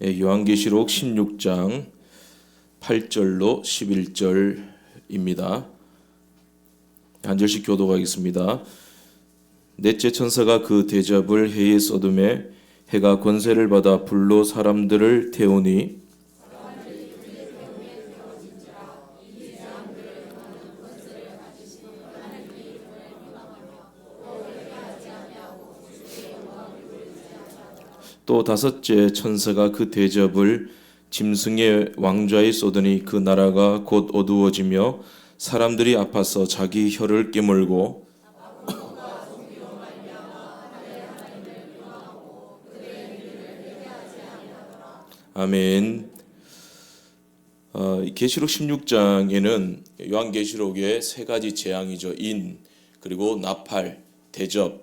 요한계시록 16장 8절로 11절입니다. 한 절씩 교독하겠습니다. 넷째 천사가 그 대접을 해에 쏟음에 해가 권세를 받아 불로 사람들을 태우니 또 다섯째 천사가 그 대접을 짐승의 왕좌에 쏟으니 그 나라가 곧 어두워지며 사람들이 아파서 자기 혀를 깨물고 아멘. 계시록 16장에는 요한계시록의 세 가지 재앙이죠. 인, 그리고 나팔, 대접.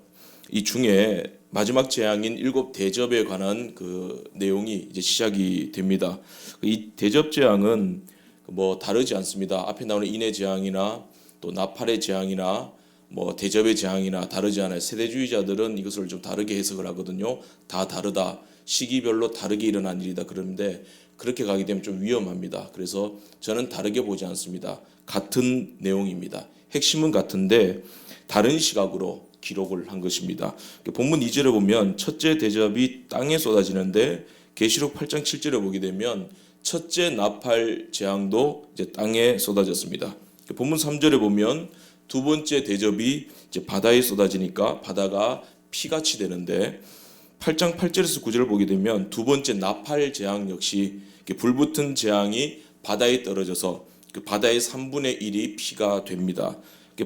이 중에 마지막 재앙인 7 대접에 관한 그 내용이 이제 시작이 됩니다. 이 대접 재앙은 뭐 다르지 않습니다. 앞에 나오는 인의 재앙이나 또 나팔의 재앙이나 뭐 대접의 재앙이나 다르지 않아요. 세대주의자들은 이것을 좀 다르게 해석을 하거든요. 다 다르다. 시기별로 다르게 일어난 일이다 그러는데 그렇게 가게 되면 좀 위험합니다. 그래서 저는 다르게 보지 않습니다. 같은 내용입니다. 핵심은 같은데 다른 시각으로 기록을 한 것입니다. 본문 2절에 보면 첫째 대접이 땅에 쏟아지는데 계시록 8장 7절에 보게 되면 첫째 나팔 재앙도 이제 땅에 쏟아졌습니다. 본문 3절에 보면 두 번째 대접이 이제 바다에 쏟아지니까 바다가 피같이 되는데 8장 8절에서 9절을 보게 되면 두 번째 나팔 재앙 역시 불붙은 재앙이 바다에 떨어져서 그 바다의 3분의 1이 피가 됩니다.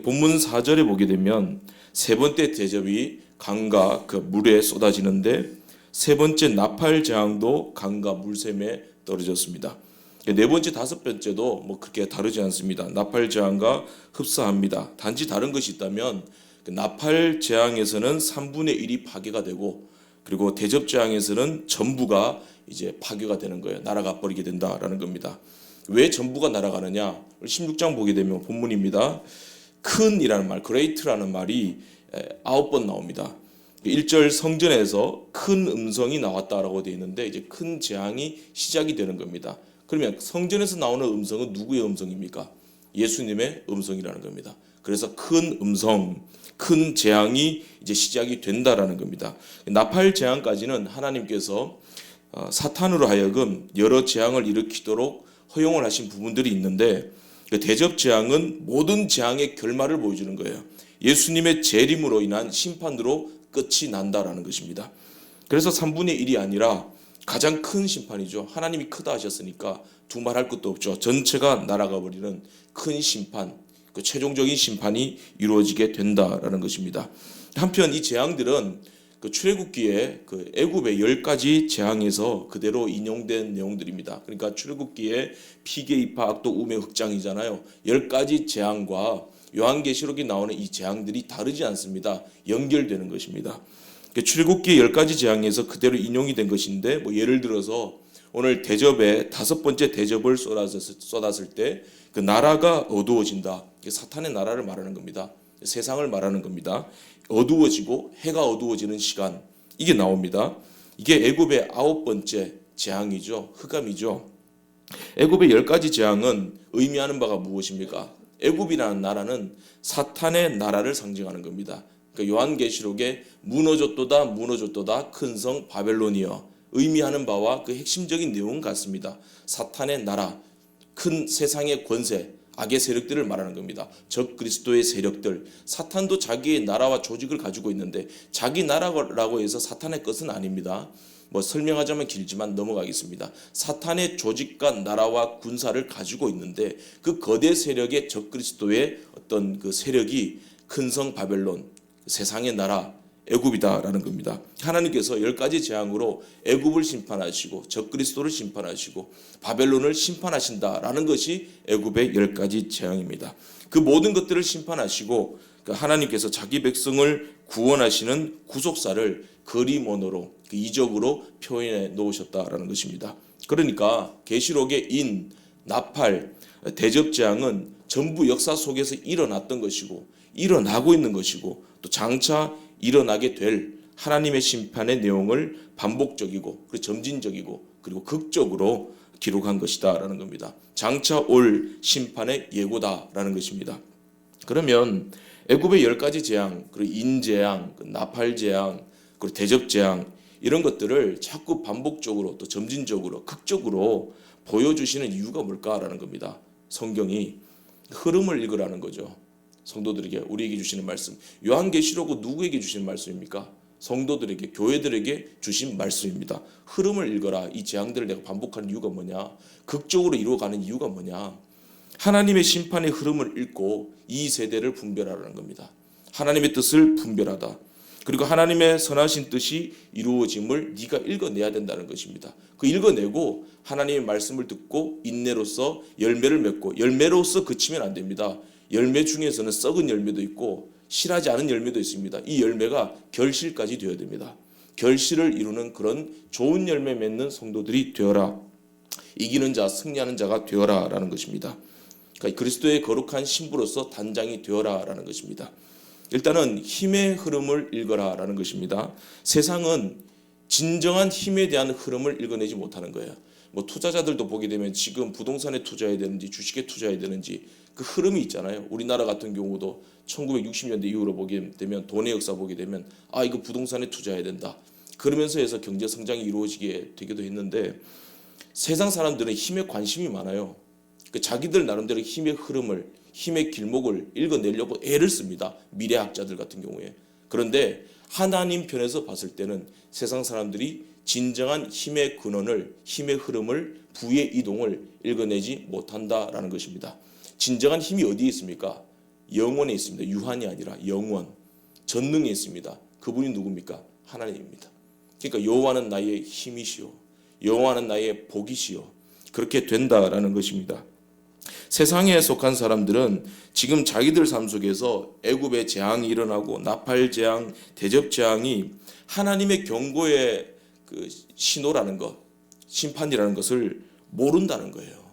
본문 4절에 보게 되면 세 번째 대접이 강과 그 물에 쏟아지는데 세 번째 나팔 재앙도 강과 물샘에 떨어졌습니다. 네 번째, 다섯 번째도 뭐 그렇게 다르지 않습니다. 나팔 재앙과 흡사합니다. 단지 다른 것이 있다면 그 나팔 재앙에서는 3분의 1이 파괴가 되고 그리고 대접 재앙에서는 전부가 이제 파괴가 되는 거예요. 날아가 버리게 된다라는 겁니다. 왜 전부가 날아가느냐? 16장 보게 되면 본문입니다. 큰이라는 말, great라는 말이 9번 나옵니다. 1절 성전에서 큰 음성이 나왔다라고 되어 있는데 이제 큰 재앙이 시작이 되는 겁니다. 그러면 성전에서 나오는 음성은 누구의 음성입니까? 예수님의 음성이라는 겁니다. 그래서 큰 음성, 큰 재앙이 이제 시작이 된다라는 겁니다. 나팔 재앙까지는 하나님께서 사탄으로 하여금 여러 재앙을 일으키도록 허용을 하신 부분들이 있는데 대접 재앙은 모든 재앙의 결말을 보여주는 거예요. 예수님의 재림으로 인한 심판으로 끝이 난다라는 것입니다. 그래서 3분의 1이 아니라 가장 큰 심판이죠. 하나님이 크다 하셨으니까 두말할 것도 없죠. 전체가 날아가 버리는 큰 심판, 그 최종적인 심판이 이루어지게 된다라는 것입니다. 한편 이 재앙들은 그 출애굽기에 그 애굽의 10가지 재앙에서 그대로 인용된 내용들입니다. 그러니까 출애굽기에 피계 입학 또 우매 흑장이잖아요. 10가지 재앙과 요한계시록에 나오는 이 재앙들이 다르지 않습니다. 연결되는 것입니다. 출애굽기 10가지 재앙에서 그대로 인용이 된 것인데 뭐 예를 들어서 오늘 대접에 5번째 대접을 쏟았을 때 그 나라가 어두워진다. 사탄의 나라를 말하는 겁니다. 세상을 말하는 겁니다. 어두워지고 해가 어두워지는 시간 이게 나옵니다. 이게 애굽의 9번째 재앙이죠. 흑암이죠. 애굽의 10가지 재앙은 의미하는 바가 무엇입니까? 애굽이라는 나라는 사탄의 나라를 상징하는 겁니다. 그러니까 요한계시록에 무너졌도다 큰 성 바벨론이여 의미하는 바와 그 핵심적인 내용 같습니다. 사탄의 나라, 큰 세상의 권세, 악의 세력들을 말하는 겁니다. 적 그리스도의 세력들, 사탄도 자기의 나라와 조직을 가지고 있는데 자기 나라라고 해서 사탄의 것은 아닙니다. 뭐 설명하자면 길지만 넘어가겠습니다. 사탄의 조직과 나라와 군사를 가지고 있는데 그 거대 세력의 적 그리스도의 어떤 그 세력이 큰 성 바벨론, 세상의 나라, 애굽이다라는 겁니다. 하나님께서 10가지 재앙으로 애굽을 심판하시고 적그리스도를 심판하시고 바벨론을 심판하신다라는 것이 애굽의 10가지 재앙입니다. 그 모든 것들을 심판하시고 하나님께서 자기 백성을 구원하시는 구속사를 그림 언어로 이적으로 표현해 놓으셨다라는 것입니다. 그러니까 계시록의 인, 나팔, 대접 재앙은 전부 역사 속에서 일어났던 것이고 일어나고 있는 것이고 또 장차 일어나게 될 하나님의 심판의 내용을 반복적이고 그리고 점진적이고 그리고 극적으로 기록한 것이다라는 겁니다. 장차 올 심판의 예고다라는 것입니다. 그러면 애굽의 10가지 재앙, 그리고 인재앙, 나팔재앙, 그리고 대접재앙 이런 것들을 자꾸 반복적으로 또 점진적으로 극적으로 보여주시는 이유가 뭘까라는 겁니다. 성경이 흐름을 읽으라는 거죠. 성도들에게 우리에게 주시는 말씀. 요한계시록은 누구에게 주시는 말씀입니까? 성도들에게 교회들에게 주신 말씀입니다. 흐름을 읽어라. 이 재앙들을 내가 반복하는 이유가 뭐냐? 극적으로 이루어가는 이유가 뭐냐? 하나님의 심판의 흐름을 읽고 이 세대를 분별하라는 겁니다. 하나님의 뜻을 분별하다. 그리고 하나님의 선하신 뜻이 이루어짐을 네가 읽어내야 된다는 것입니다. 그 읽어내고 하나님의 말씀을 듣고 인내로서 열매를 맺고 열매로서 그치면 안 됩니다. 열매 중에서는 썩은 열매도 있고 실하지 않은 열매도 있습니다. 이 열매가 결실까지 되어야 됩니다. 결실을 이루는 그런 좋은 열매 맺는 성도들이 되어라. 이기는 자, 승리하는 자가 되어라 라는 것입니다. 그러니까 그리스도의 거룩한 신부로서 단장이 되어라 라는 것입니다. 일단은 힘의 흐름을 읽어라 라는 것입니다. 세상은 진정한 힘에 대한 흐름을 읽어내지 못하는 거예요. 투자자들도 보게 되면 지금 부동산에 투자해야 되는지 주식에 투자해야 되는지 그 흐름이 있잖아요. 우리나라 같은 경우도 1960년대 이후로 보게 되면 돈의 역사 보게 되면 이거 부동산에 투자해야 된다. 그러면서 해서 경제 성장이 이루어지게 되기도 했는데 세상 사람들은 힘에 관심이 많아요. 자기들 나름대로 힘의 흐름을 힘의 길목을 읽어내려고 애를 씁니다. 미래학자들 같은 경우에. 그런데 하나님 편에서 봤을 때는 세상 사람들이 진정한 힘의 근원을 힘의 흐름을 부의 이동을 읽어내지 못한다라는 것입니다. 진정한 힘이 어디에 있습니까? 영원에 있습니다. 유한이 아니라 영원. 전능에 있습니다. 그분이 누굽니까? 하나님입니다. 그러니까 여호와는 나의 힘이시오. 여호와는 나의 복이시오. 그렇게 된다라는 것입니다. 세상에 속한 사람들은 지금 자기들 삶 속에서 애굽의 재앙이 일어나고 나팔 재앙, 대접 재앙이 하나님의 경고의 그 신호라는 것, 심판이라는 것을 모른다는 거예요.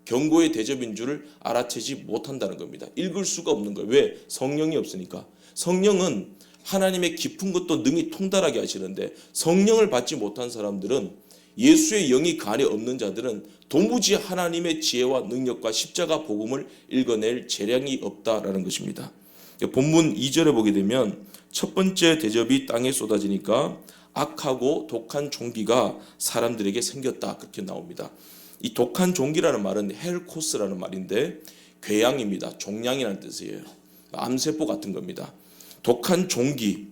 경고의 대접인 줄을 알아채지 못한다는 겁니다. 읽을 수가 없는 거예요. 왜? 성령이 없으니까. 성령은 하나님의 깊은 것도 능히 통달하게 하시는데 성령을 받지 못한 사람들은 예수의 영이 그 안에 없는 자들은 도무지 하나님의 지혜와 능력과 십자가 복음을 읽어낼 재량이 없다라는 것입니다. 본문 2절에 보게 되면 첫 번째 대접이 땅에 쏟아지니까 악하고 독한 종기가 사람들에게 생겼다 그렇게 나옵니다. 이 독한 종기라는 말은 헬코스라는 말인데 궤양입니다. 종양이라는 뜻이에요. 암세포 같은 겁니다. 독한 종기,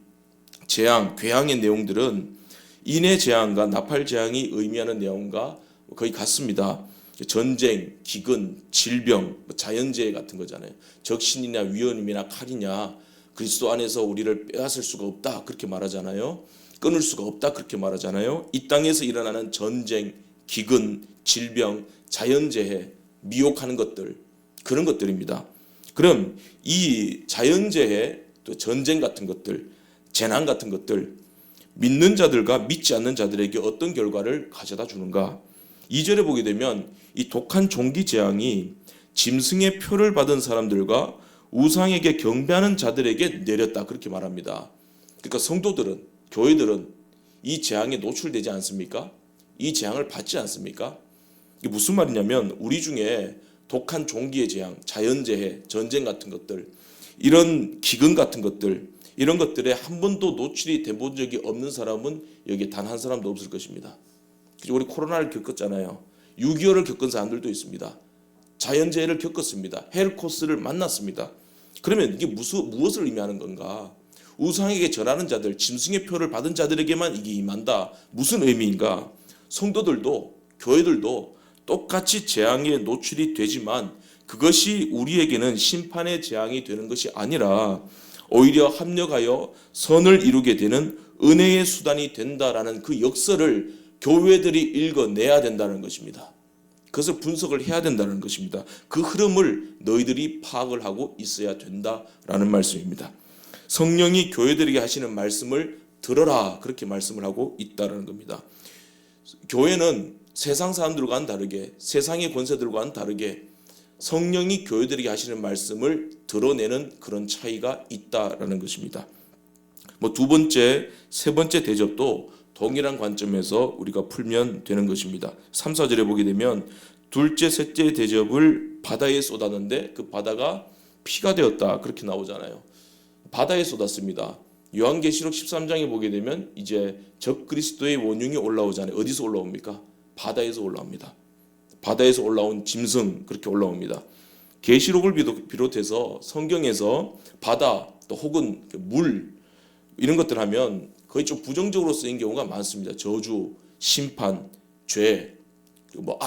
재앙, 궤양의 내용들은 인의 재앙과 나팔 재앙이 의미하는 내용과 거의 같습니다. 전쟁, 기근, 질병, 자연재해 같은 거잖아요. 적신이나 위험이나 칼이냐 그리스도 안에서 우리를 빼앗을 수가 없다 그렇게 말하잖아요. 끊을 수가 없다 그렇게 말하잖아요. 이 땅에서 일어나는 전쟁, 기근, 질병, 자연재해, 미혹하는 것들 그런 것들입니다. 그럼 이 자연재해, 또 전쟁 같은 것들, 재난 같은 것들 믿는 자들과 믿지 않는 자들에게 어떤 결과를 가져다 주는가? 2절에 보게 되면 이 독한 종기 재앙이 짐승의 표를 받은 사람들과 우상에게 경배하는 자들에게 내렸다 그렇게 말합니다. 그러니까 성도들은 교회들은 이 재앙에 노출되지 않습니까? 이 재앙을 받지 않습니까? 이게 무슨 말이냐면 우리 중에 독한 종기의 재앙, 자연재해, 전쟁 같은 것들 이런 기근 같은 것들 이런 것들에 한 번도 노출이 돼본 적이 없는 사람은 여기 단 한 사람도 없을 것입니다. 우리 코로나를 겪었잖아요. 6.25를 겪은 사람들도 있습니다. 자연재해를 겪었습니다. 헬코스를 만났습니다. 그러면 이게 무엇을 의미하는 건가? 우상에게 절하는 자들, 짐승의 표를 받은 자들에게만 이게 임한다. 무슨 의미인가? 성도들도 교회들도 똑같이 재앙에 노출이 되지만 그것이 우리에게는 심판의 재앙이 되는 것이 아니라 오히려 합력하여 선을 이루게 되는 은혜의 수단이 된다라는 그 역설을 교회들이 읽어내야 된다는 것입니다. 그것을 분석을 해야 된다는 것입니다. 그 흐름을 너희들이 파악을 하고 있어야 된다라는 말씀입니다. 성령이 교회들에게 하시는 말씀을 들어라 그렇게 말씀을 하고 있다는 겁니다. 교회는 세상 사람들과는 다르게 세상의 권세들과는 다르게 성령이 교회들에게 하시는 말씀을 드러내는 그런 차이가 있다라는 것입니다. 뭐 두 번째, 세 번째 대접도 동일한 관점에서 우리가 풀면 되는 것입니다. 3, 4절에 보게 되면 둘째, 셋째 대접을 바다에 쏟았는데 그 바다가 피가 되었다 그렇게 나오잖아요. 바다에 쏟았습니다. 요한계시록 13장에 보게 되면 이제 적그리스도의 원흉이 올라오잖아요. 어디서 올라옵니까? 바다에서 올라옵니다. 바다에서 올라온 짐승 그렇게 올라옵니다. 계시록을 비롯해서 성경에서 바다 또 혹은 물 이런 것들 하면 거의 좀 부정적으로 쓰인 경우가 많습니다. 저주, 심판, 죄, 뭐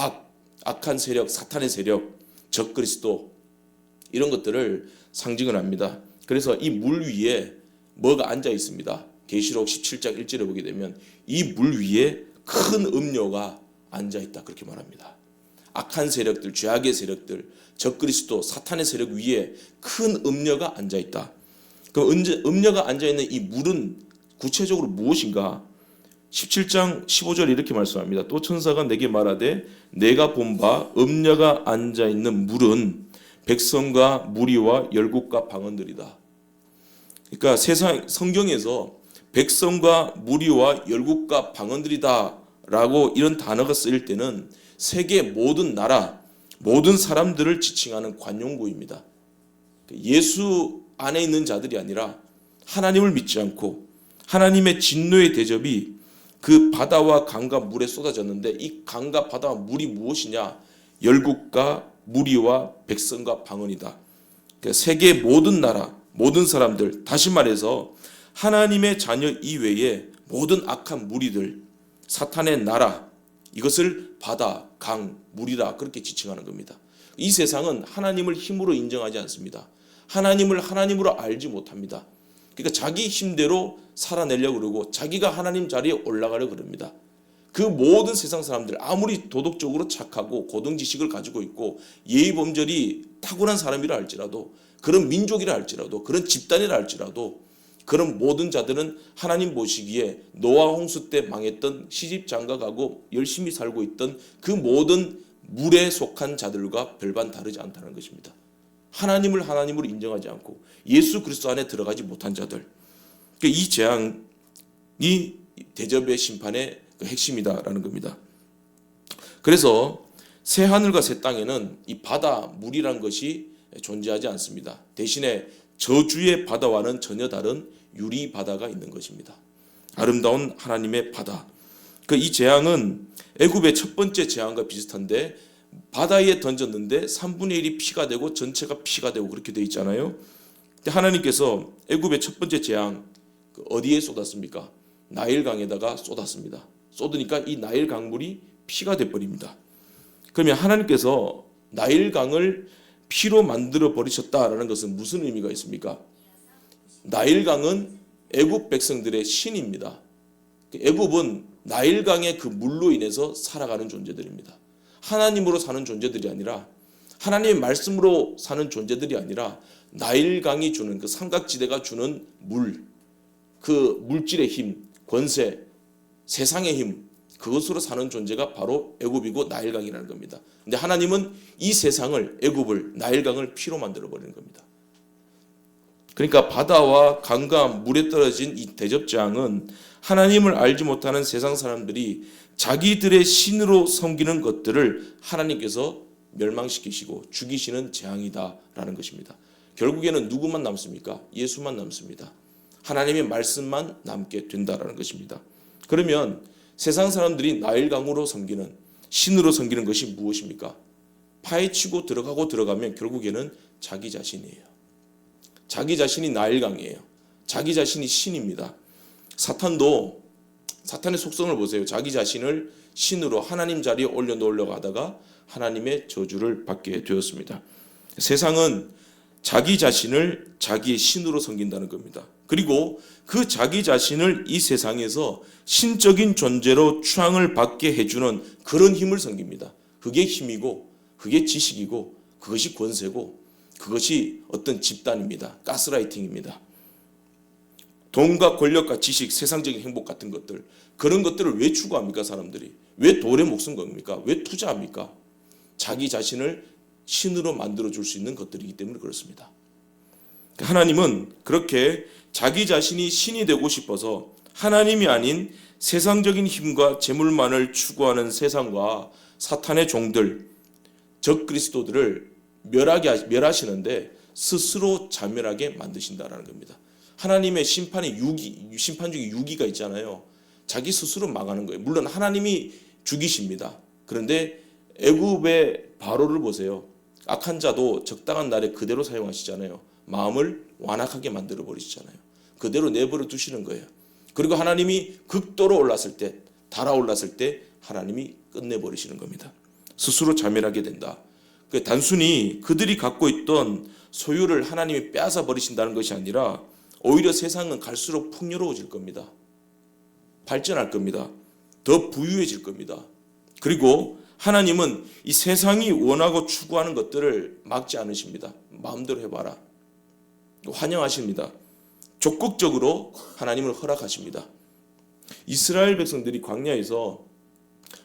악한 세력, 사탄의 세력, 적그리스도 이런 것들을 상징을 합니다. 그래서 이 물 위에 뭐가 앉아 있습니다. 계시록 17장 1절에 보게 되면 이 물 위에 큰 음료가 앉아 있다 그렇게 말합니다. 악한 세력들, 죄악의 세력들, 적그리스도, 사탄의 세력 위에 큰 음료가 앉아 있다. 그럼 음료가 앉아 있는 이 물은 구체적으로 무엇인가? 17장 15절 이렇게 말씀합니다. 또 천사가 내게 말하되 내가 본 바 음녀가 앉아 있는 물은 백성과 무리와 열국과 방언들이다. 그러니까 성경에서 백성과 무리와 열국과 방언들이다라고 이런 단어가 쓰일 때는 세계 모든 나라, 모든 사람들을 지칭하는 관용구입니다. 예수 안에 있는 자들이 아니라 하나님을 믿지 않고 하나님의 진노의 대접이 그 바다와 강과 물에 쏟아졌는데 이 강과 바다와 물이 무엇이냐? 열국과 무리와 백성과 방언이다. 그러니까 세계 모든 나라, 모든 사람들, 다시 말해서 하나님의 자녀 이외의 모든 악한 무리들, 사탄의 나라, 이것을 바다, 강, 물이라 그렇게 지칭하는 겁니다. 이 세상은 하나님을 힘으로 인정하지 않습니다. 하나님을 하나님으로 알지 못합니다. 그러니까 자기 힘대로 살아내려고 그러고 자기가 하나님 자리에 올라가려고 그럽니다. 그 모든 세상 사람들 아무리 도덕적으로 착하고 고등지식을 가지고 있고 예의범절이 탁월한 사람이라 할지라도 그런 민족이라 할지라도 그런 집단이라 할지라도 그런 모든 자들은 하나님 보시기에 노아 홍수 때 망했던 시집 장가가고 열심히 살고 있던 그 모든 물에 속한 자들과 별반 다르지 않다는 것입니다. 하나님을 하나님으로 인정하지 않고 예수 그리스도 안에 들어가지 못한 자들. 이 재앙이 대접의 심판의 핵심이다라는 겁니다. 그래서 새 하늘과 새 땅에는 이 바다, 물이란 것이 존재하지 않습니다. 대신에 저주의 바다와는 전혀 다른 유리 바다가 있는 것입니다. 아름다운 하나님의 바다. 이 재앙은 애굽의 첫 번째 재앙과 비슷한데 바다에 던졌는데 3분의 1이 피가 되고 전체가 피가 되고 그렇게 되어 있잖아요. 하나님께서 애굽의 첫 번째 재앙 어디에 쏟았습니까? 나일강에다가 쏟았습니다. 쏟으니까 이 나일 강물이 피가 돼버립니다. 그러면 하나님께서 나일강을 피로 만들어 버리셨다라는 것은 무슨 의미가 있습니까? 나일강은 애굽 백성들의 신입니다. 애굽은 나일강의 그 물로 인해서 살아가는 존재들입니다. 하나님으로 사는 존재들이 아니라 하나님의 말씀으로 사는 존재들이 아니라 나일강이 주는 그 삼각지대가 주는 물, 그 물질의 힘, 권세, 세상의 힘, 그것으로 사는 존재가 바로 애굽이고 나일강이라는 겁니다. 근데 하나님은 이 세상을 애굽을 나일강을 피로 만들어 버리는 겁니다. 그러니까 바다와 강과 물에 떨어진 이 대접재앙은 하나님을 알지 못하는 세상 사람들이 자기들의 신으로 섬기는 것들을 하나님께서 멸망시키시고 죽이시는 재앙이다라는 것입니다. 결국에는 누구만 남습니까? 예수만 남습니다. 하나님의 말씀만 남게 된다라는 것입니다. 그러면 세상 사람들이 나일강으로 섬기는 신으로 섬기는 것이 무엇입니까? 파헤치고 들어가면 결국에는 자기 자신이에요. 자기 자신이 나일강이에요. 자기 자신이 신입니다. 사탄의 속성을 보세요. 자기 자신을 신으로 하나님 자리에 올려놓으려고 하다가 하나님의 저주를 받게 되었습니다. 세상은 자기 자신을 자기의 신으로 섬긴다는 겁니다. 그리고 그 자기 자신을 이 세상에서 신적인 존재로 추앙을 받게 해주는 그런 힘을 섬깁니다. 그게 힘이고 그게 지식이고 그것이 권세고 그것이 어떤 집단입니다. 가스라이팅입니다. 돈과 권력과 지식, 세상적인 행복 같은 것들, 그런 것들을 왜 추구합니까? 사람들이 왜 돌에 목숨 겁니까? 왜 투자합니까? 자기 자신을 신으로 만들어줄 수 있는 것들이기 때문에 그렇습니다. 하나님은 그렇게 자기 자신이 신이 되고 싶어서 하나님이 아닌 세상적인 힘과 재물만을 추구하는 세상과 사탄의 종들, 적그리스도들을 멸하시는데 스스로 자멸하게 만드신다라는 겁니다. 하나님의 심판 중에 유기가 있잖아요. 자기 스스로 망하는 거예요. 물론 하나님이 죽이십니다. 그런데 애굽의 바로를 보세요. 악한 자도 적당한 날에 그대로 사용하시잖아요. 마음을 완악하게 만들어 버리시잖아요. 그대로 내버려 두시는 거예요. 그리고 하나님이 극도로 올랐을 때, 달아올랐을 때 하나님이 끝내버리시는 겁니다. 스스로 자멸하게 된다. 단순히 그들이 갖고 있던 소유를 하나님이 빼앗아 버리신다는 것이 아니라 오히려 세상은 갈수록 풍요로워질 겁니다. 발전할 겁니다. 더 부유해질 겁니다. 그리고 하나님은 이 세상이 원하고 추구하는 것들을 막지 않으십니다. 마음대로 해봐라. 환영하십니다. 적극적으로 하나님을 허락하십니다. 이스라엘 백성들이 광야에서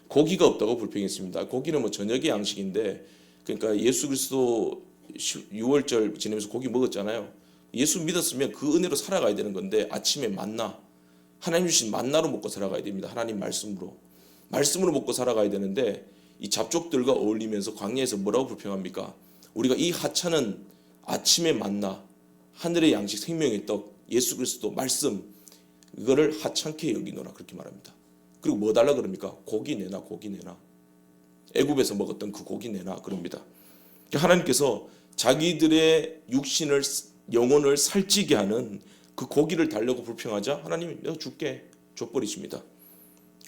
고기가 없다고 불평했습니다. 고기는 뭐 저녁의 양식인데, 그러니까 예수 그리스도 유월절 지내면서 고기 먹었잖아요. 예수 믿었으면 그 은혜로 살아가야 되는 건데 아침에 만나, 하나님 주신 만나로 먹고 살아가야 됩니다. 하나님 말씀으로 먹고 살아가야 되는데 이 잡족들과 어울리면서 광야에서 뭐라고 불평합니까? 우리가 이 하찮은 아침에 만나, 하늘의 양식 생명의 떡, 예수 그리스도 말씀, 이거를 하찮게 여기노라, 그렇게 말합니다. 그리고 뭐 달라 그럽니까? 고기 내놔, 고기 내놔. 애굽에서 먹었던 그 고기 내놔, 그럽니다. 하나님께서 자기들의 육신을, 영혼을 살찌게 하는 그 고기를 달라고 불평하자 하나님이 내가 줄게, 줘버리십니다.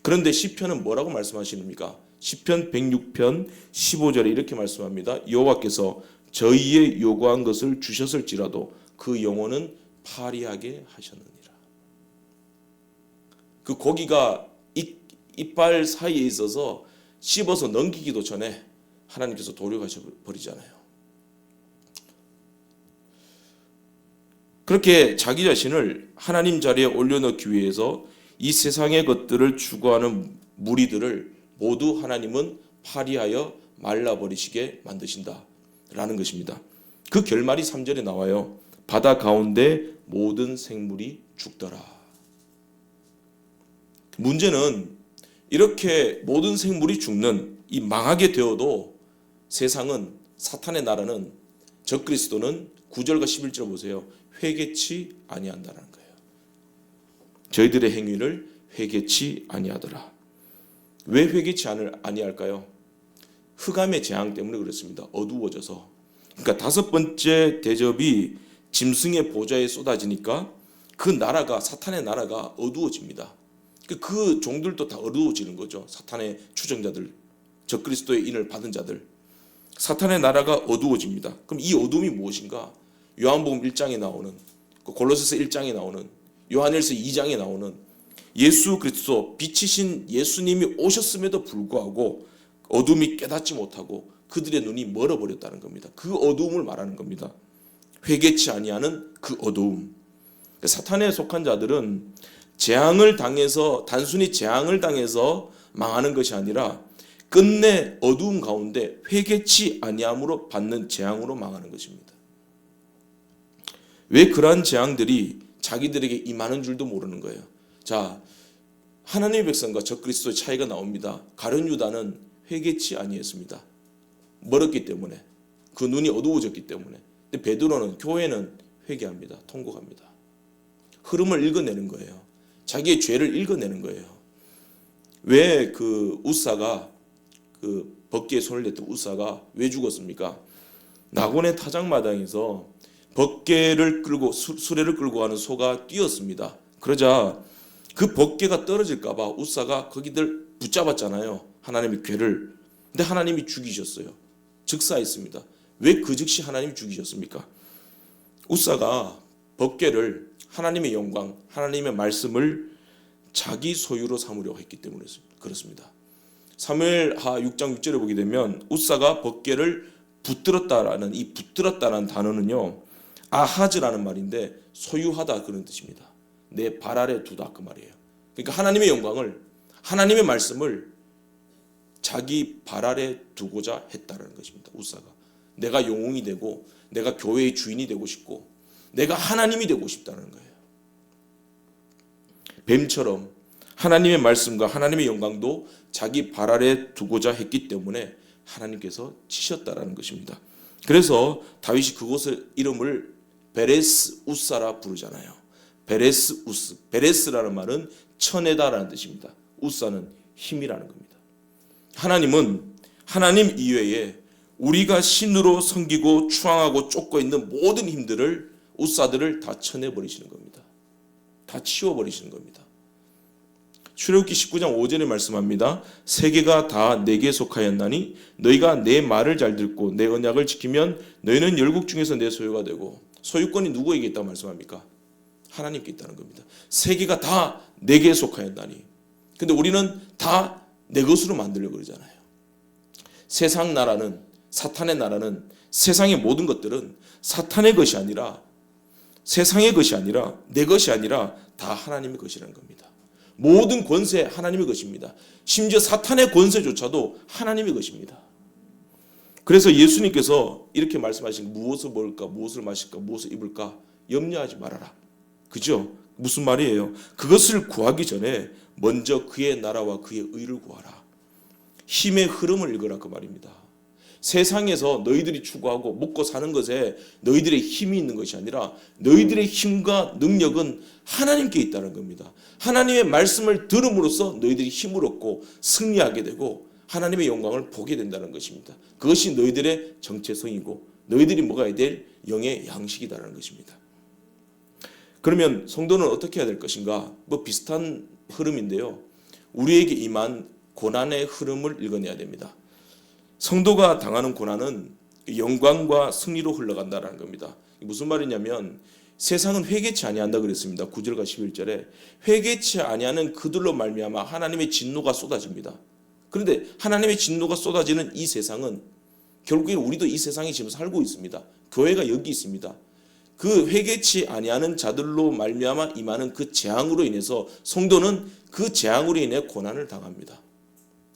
그런데 시편은 뭐라고 말씀하시는입니까? 시편 106편 15절에 이렇게 말씀합니다. 여호와께서 저희의 요구한 것을 주셨을지라도 그 영혼은 파리하게 하셨느니라. 그 고기가 이빨 사이에 있어서 씹어서 넘기기도 전에 하나님께서 도려가셔 버리잖아요. 그렇게 자기 자신을 하나님 자리에 올려놓기 위해서 이 세상의 것들을 추구하는 무리들을 모두 하나님은 파리하여 말라버리시게 만드신다라는 것입니다. 그 결말이 3절에 나와요. 바다 가운데 모든 생물이 죽더라. 문제는 이렇게 모든 생물이 죽는 이 망하게 되어도 세상은, 사탄의 나라는, 적그리스도는 9절과 11절 보세요. 회개치 아니한다는 거예요. 저희들의 행위를 회개치 아니하더라. 왜 회개치 아니할까요? 흑암의 재앙 때문에 그렇습니다. 어두워져서. 그러니까 다섯 번째 대접이 짐승의 보좌에 쏟아지니까 그 나라가, 사탄의 나라가 어두워집니다. 그 종들도 다 어두워지는 거죠. 사탄의 추종자들, 적그리스도의 인을 받은 자들, 사탄의 나라가 어두워집니다. 그럼 이 어둠이 무엇인가? 요한복음 1장에 나오는, 골로새서 1장에 나오는, 요한일서 2장에 나오는 예수 그리스도, 빛이신 예수님이 오셨음에도 불구하고 어둠이 깨닫지 못하고 그들의 눈이 멀어버렸다는 겁니다. 그 어두움을 말하는 겁니다. 회개치 아니하는 그 어두움. 사탄에 속한 자들은 재앙을 당해서, 단순히 재앙을 당해서 망하는 것이 아니라 끝내 어두움 가운데 회개치 아니함으로 받는 재앙으로 망하는 것입니다. 왜 그러한 재앙들이 자기들에게 임하는 줄도 모르는 거예요. 자, 하나님의 백성과 적그리스도의 차이가 나옵니다. 가룟 유다는 회개치 아니했습니다. 멀었기 때문에, 그 눈이 어두워졌기 때문에. 근데 베드로는, 교회는 회개합니다. 통곡합니다. 흐름을 읽어내는 거예요. 자기의 죄를 읽어내는 거예요. 왜 그 우사가, 그 벗기에 손을 냈던 우사가 왜 죽었습니까? 나곤의 타작마당에서 벗개를 끌고, 수레를 끌고 가는 소가 뛰었습니다. 그러자 그 벗개가 떨어질까봐 우사가 거기들 붙잡았잖아요. 하나님의 궤를. 근데 하나님이 죽이셨어요. 즉사했습니다. 왜 그 즉시 하나님이 죽이셨습니까? 우사가 벗개를, 하나님의 영광, 하나님의 말씀을 자기 소유로 삼으려고 했기 때문에 그렇습니다. 사무엘하 6장 6절에 보게 되면 우사가 벗개를 붙들었다라는, 이 붙들었다라는 단어는요, 아하즈라는 말인데 소유하다, 그런 뜻입니다. 내 발 아래 두다, 그 말이에요. 그러니까 하나님의 영광을, 하나님의 말씀을 자기 발 아래 두고자 했다라는 것입니다. 우사가 내가 영웅이 되고 내가 교회의 주인이 되고 싶고 내가 하나님이 되고 싶다는 거예요. 뱀처럼 하나님의 말씀과 하나님의 영광도 자기 발 아래 두고자 했기 때문에 하나님께서 치셨다라는 것입니다. 그래서 다윗이 그곳의 이름을 베레스 우사라 부르잖아요. 베레스 우스. 베레스라는 말은 천에다라는 뜻입니다. 우사는 힘이라는 겁니다. 하나님은 하나님 이외에 우리가 신으로 섬기고 추앙하고 쫓고 있는 모든 힘들을, 우사들을 다 쳐내버리시는 겁니다. 다 치워버리시는 겁니다. 출애굽기 19장 5절에 말씀합니다. 세계가 다 내게 속하였나니 너희가 내 말을 잘 듣고 내 언약을 지키면 너희는 열국 중에서 내 소유가 되고, 소유권이 누구에게 있다고 말씀합니까? 하나님께 있다는 겁니다. 세계가 다 내게 속하였나니. 근데 우리는 다 내 것으로 만들려고 그러잖아요. 세상 나라는, 사탄의 나라는, 세상의 모든 것들은 사탄의 것이 아니라, 세상의 것이 아니라, 내 것이 아니라 다 하나님의 것이라는 겁니다. 모든 권세 하나님의 것입니다. 심지어 사탄의 권세조차도 하나님의 것입니다. 그래서 예수님께서 이렇게 말씀하신, 무엇을 먹을까, 무엇을 마실까, 무엇을 입을까 염려하지 말아라. 그죠? 무슨 말이에요? 그것을 구하기 전에 먼저 그의 나라와 그의 의를 구하라. 힘의 흐름을 읽으라 그 말입니다. 세상에서 너희들이 추구하고 먹고 사는 것에 너희들의 힘이 있는 것이 아니라 너희들의 힘과 능력은 하나님께 있다는 겁니다. 하나님의 말씀을 들음으로써 너희들이 힘을 얻고 승리하게 되고 하나님의 영광을 보게 된다는 것입니다. 그것이 너희들의 정체성이고 너희들이 먹어야 될 영의 양식이다라는 것입니다. 그러면 성도는 어떻게 해야 될 것인가? 뭐 비슷한 흐름인데요. 우리에게 임한 고난의 흐름을 읽어내야 됩니다. 성도가 당하는 고난은 영광과 승리로 흘러간다는 겁니다. 무슨 말이냐면 세상은 회개치 아니한다 그랬습니다. 9절과 11절에 회개치 아니하는 그들로 말미암아 하나님의 진노가 쏟아집니다. 그런데 하나님의 진노가 쏟아지는 이 세상은 결국에 우리도 이 세상에 지금 살고 있습니다. 교회가 여기 있습니다. 그 회개치 아니하는 자들로 말미암아 임하는 그 재앙으로 인해서 성도는 그 재앙으로 인해 고난을 당합니다.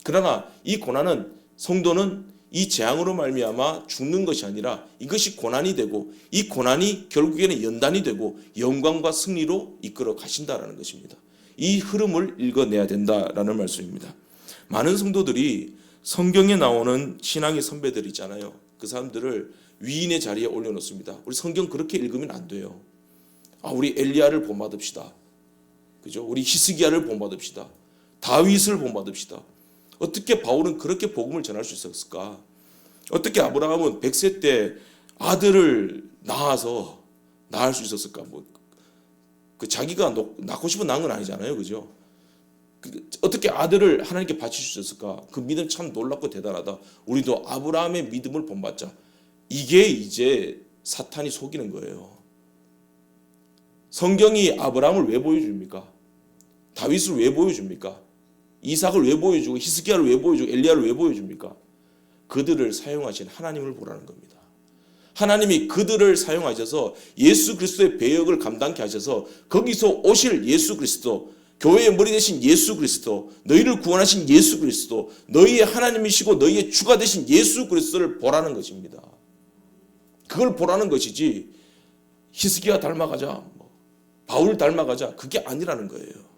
그러나 이 고난은, 성도는 이 재앙으로 말미암아 죽는 것이 아니라 이것이 고난이 되고 이 고난이 결국에는 연단이 되고 영광과 승리로 이끌어 가신다라는 것입니다. 이 흐름을 읽어내야 된다라는 말씀입니다. 많은 성도들이 성경에 나오는 신앙의 선배들 있잖아요. 그 사람들을 위인의 자리에 올려놓습니다. 우리 성경 그렇게 읽으면 안 돼요. 우리 엘리야를 본받읍시다. 그죠? 우리 히스기야를 본받읍시다. 다윗을 본받읍시다. 어떻게 바울은 그렇게 복음을 전할 수 있었을까? 어떻게 아브라함은 100세 때 아들을 낳아서 낳을 수 있었을까? 자기가 낳고 싶은 낳은 건 아니잖아요. 그죠? 어떻게 아들을 하나님께 바칠 수 있었을까? 그 믿음 참 놀랍고 대단하다. 우리도 아브라함의 믿음을 본받자. 이게 이제 사탄이 속이는 거예요. 성경이 아브라함을 왜 보여줍니까? 다윗을 왜 보여줍니까? 이삭을 왜 보여주고 히스기야를 왜 보여주고 엘리야를 왜 보여줍니까? 그들을 사용하신 하나님을 보라는 겁니다. 하나님이 그들을 사용하셔서 예수 그리스도의 배역을 감당케 하셔서 거기서 오실 예수 그리스도, 교회의 머리 되신 예수 그리스도, 너희를 구원하신 예수 그리스도, 너희의 하나님이시고 너희의 주가 되신 예수 그리스도를 보라는 것입니다. 그걸 보라는 것이지 히스기야 닮아가자, 바울 닮아가자, 그게 아니라는 거예요.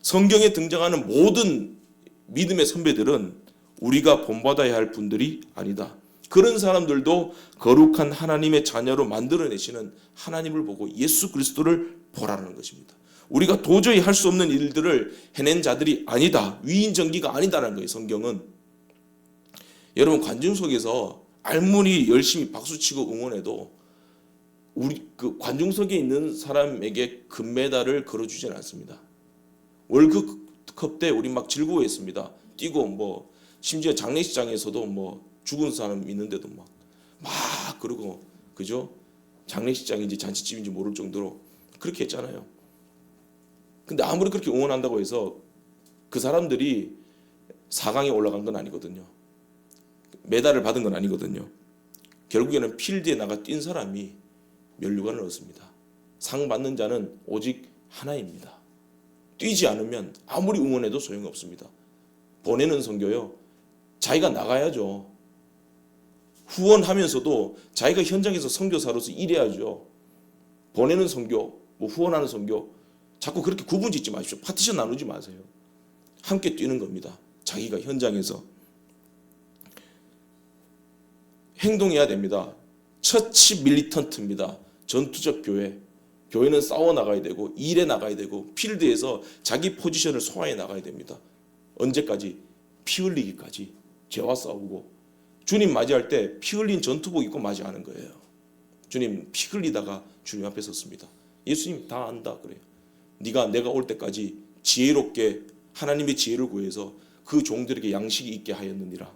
성경에 등장하는 모든 믿음의 선배들은 우리가 본받아야 할 분들이 아니다. 그런 사람들도 거룩한 하나님의 자녀로 만들어내시는 하나님을 보고 예수 그리스도를 보라는 것입니다. 우리가 도저히 할 수 없는 일들을 해낸 자들이 아니다. 위인전기가 아니다라는 거예요. 성경은. 여러분, 관중 속에서 알문이 열심히 박수치고 응원해도 우리 그 관중석에 있는 사람에게 금메달을 걸어주지는 않습니다. 월드컵 때 우리 막 즐거워했습니다. 뛰고 심지어 장례식장에서도 죽은 사람 있는데도 막 그러고, 그죠? 장례식장인지 잔치집인지 모를 정도로 그렇게 했잖아요. 근데 아무리 그렇게 응원한다고 해서 그 사람들이 4강에 올라간 건 아니거든요. 메달을 받은 건 아니거든요. 결국에는 필드에 나가 뛴 사람이 면류관을 얻습니다. 상 받는 자는 오직 하나입니다. 뛰지 않으면 아무리 응원해도 소용없습니다. 보내는 선교요, 자기가 나가야죠. 후원하면서도 자기가 현장에서 선교사로서 일해야죠. 보내는 선교, 후원하는 선교, 자꾸 그렇게 구분 짓지 마십시오. 파티션 나누지 마세요. 함께 뛰는 겁니다. 자기가 현장에서 행동해야 됩니다. 처치 밀리턴트입니다. 전투적 교회. 교회는 싸워 나가야 되고 일에 나가야 되고 필드에서 자기 포지션을 소화해 나가야 됩니다. 언제까지? 피 흘리기까지. 죄와 싸우고 주님 맞이할 때 피 흘린 전투복 입고 맞이하는 거예요. 주님 피 흘리다가 주님 앞에 섰습니다. 예수님 다 안다 그래요. 내가 올 때까지 지혜롭게 하나님의 지혜를 구해서 그 종들에게 양식이 있게 하였느니라.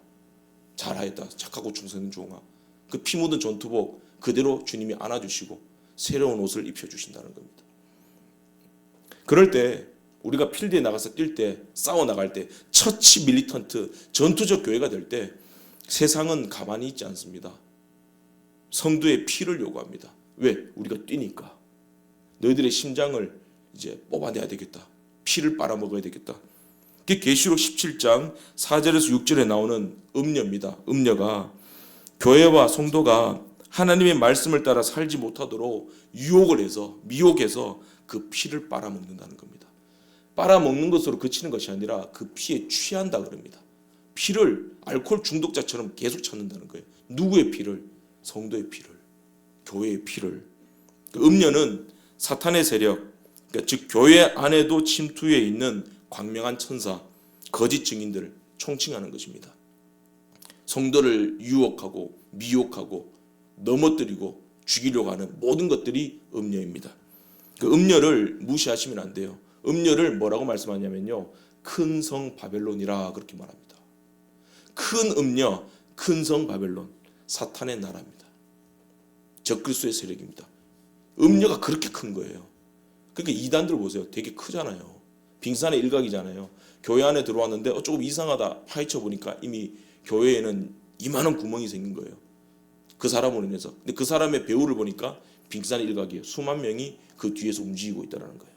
잘하였다. 착하고 충성된 종아. 그 피 묻은 전투복 그대로 주님이 안아주시고 새로운 옷을 입혀주신다는 겁니다. 그럴 때 우리가 필드에 나가서 뛸 때 싸워 나갈 때 처치 밀리턴트 전투적 교회가 될 때 세상은 가만히 있지 않습니다. 성도의 피를 요구합니다. 왜? 우리가 뛰니까. 너희들의 심장을 이제 뽑아내야 되겠다. 피를 빨아먹어야 되겠다. 그게 계시록 17장 4절에서 6절에 나오는 음녀입니다. 음녀가 교회와 성도가 하나님의 말씀을 따라 살지 못하도록 유혹을 해서 미혹해서 그 피를 빨아먹는다는 겁니다. 빨아먹는 것으로 그치는 것이 아니라 그 피에 취한다 그럽니다. 피를 알코올 중독자처럼 계속 찾는다는 거예요. 누구의 피를? 성도의 피를, 교회의 피를. 그 음녀는 사탄의 세력, 그러니까 즉 교회 안에도 침투해 있는 광명한 천사, 거짓 증인들을 총칭하는 것입니다. 성도를 유혹하고 미혹하고 넘어뜨리고 죽이려고 하는 모든 것들이 음녀입니다. 그 음녀를 무시하시면 안 돼요. 음녀를 뭐라고 말씀하냐면요, 큰 성 바벨론이라 그렇게 말합니다. 큰 음녀, 큰 성 바벨론, 사탄의 나라입니다. 적그리스도의 세력입니다. 음녀가 그렇게 큰 거예요. 그러니까 이단들 보세요. 되게 크잖아요. 빙산의 일각이잖아요. 교회 안에 들어왔는데 조금 이상하다 파헤쳐 보니까 이미 교회에는 이만한 구멍이 생긴 거예요. 그 사람으로 인해서. 근데 그 사람의 배우를 보니까 빙산의 일각이에요. 수만 명이 그 뒤에서 움직이고 있다는 거예요.